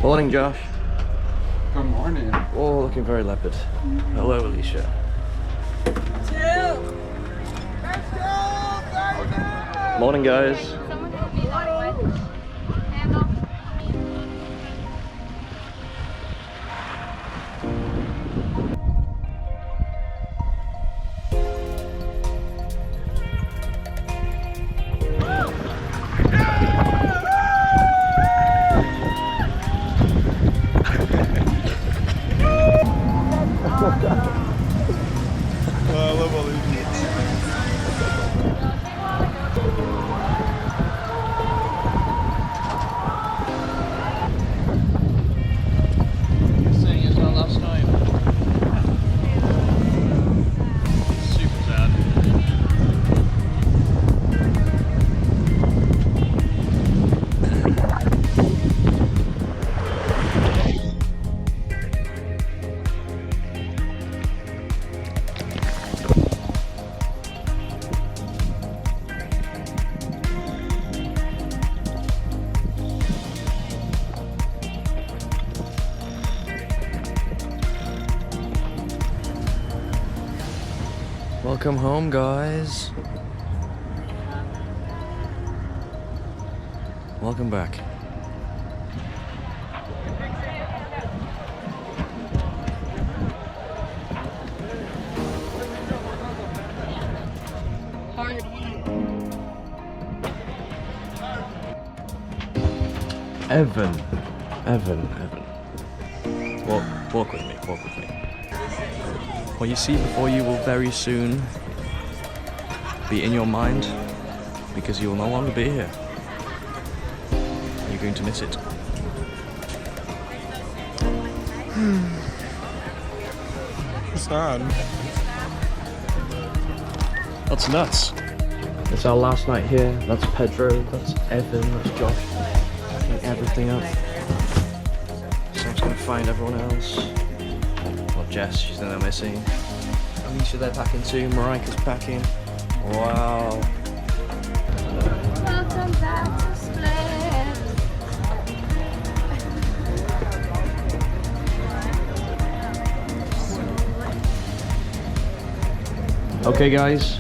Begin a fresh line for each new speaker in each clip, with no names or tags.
Morning, Josh.
Good morning.
Oh, looking very leopard. Hello, Alicia. Morning, guys.
I love all these.
Saying it's our last time. Super sad. Welcome home, guys. Welcome back. Evan. Walk with me, walk with me. What you see before you will very soon be in your mind, because you will no longer be here. You're going to miss it.
Sad.
That's nuts. It's our last night here. That's Pedro, that's Evan, that's Josh. Picking everything up. So I'm just gonna find everyone else. Well, Jess, she's in there missing. Alicia, they're packing too. Marika's packing. Wow.
Welcome back to Split.
Okay, guys.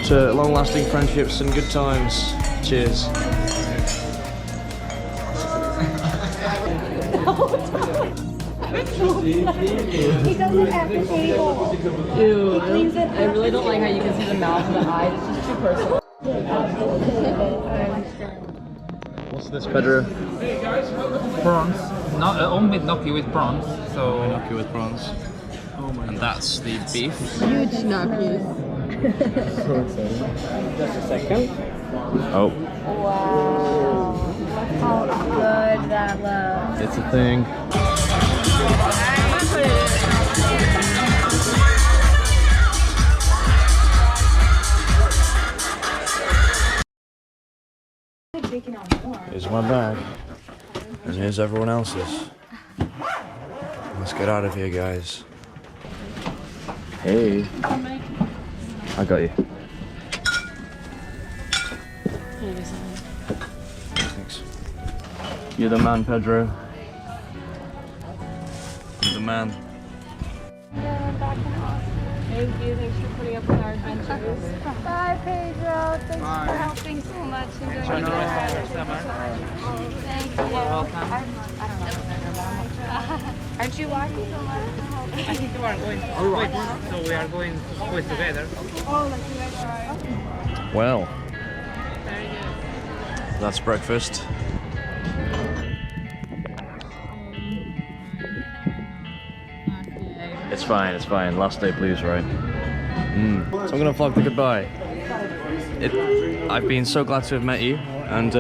To long-lasting friendships and good times. Cheers.
He doesn't have the table.
Ew, I really don't like how you can see the mouth and the eyes. It's just too personal.
What's this, Pedro?
Prawns. Not omelet gnocchi with prawns. So
Gnocchi with prawns.
oh my
And that's the beef.
Huge gnocchis.
Just a second.
Oh,
Wow. How good that looks.
it's a thing. Here's my bag. And here's everyone else's. Let's get out of here, guys. Hey. I got you. Thanks. You're the man, Pedro. You're the man.
Thank you. Thanks for putting up with our adventures.
Bye, Pedro. Thanks for helping so much. Enjoy your ride. Thank you.
Welcome.
I don't know. Aren't you walking so much?
I think you are going to split, so we are going to split together.
Oh, like you guys are.
Well, that's breakfast. It's fine, it's fine. Last day blues, right? So I'm gonna vlog the goodbye. I've been so glad to have met you, and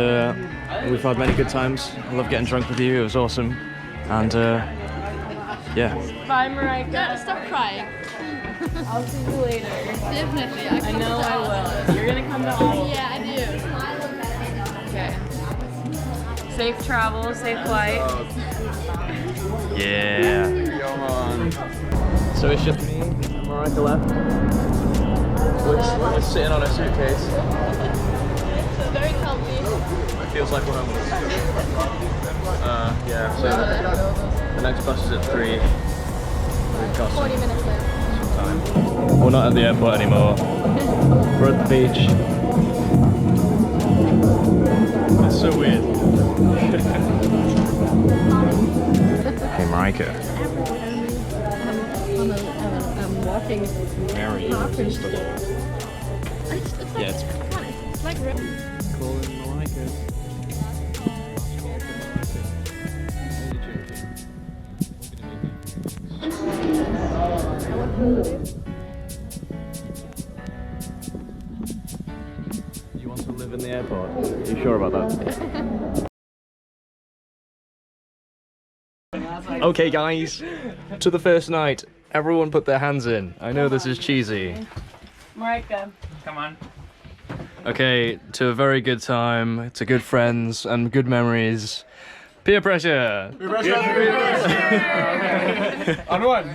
we've had many good times. I love getting drunk with you. It was awesome, and yeah.
Bye, Marika.
Stop crying.
I'll see you later.
Definitely.
I know I will. You're gonna come to all.
Yeah, I do.
Okay. Safe travel, safe flight.
Yeah.
Come on.
So it's just me and Marika left. We're just sitting on a suitcase.
Very comfy.
It feels like we're homeless. Yeah, so the next bus is at 3. We've got
40 minutes left.
some time. We're not at the airport anymore. We're at the beach. It's so weird. Hey, Marika.
I'm walking.
Mary, you want to stuff?
It's like,
Yeah, it's
it's like ribbon.
calling Marika. You want to live in the airport? Are you sure about that? Okay guys, to the first night. Everyone put their hands in. I know this is cheesy.
Marika.
Come on.
Okay, to a very good time, to good friends and good memories. Peer pressure!
On one.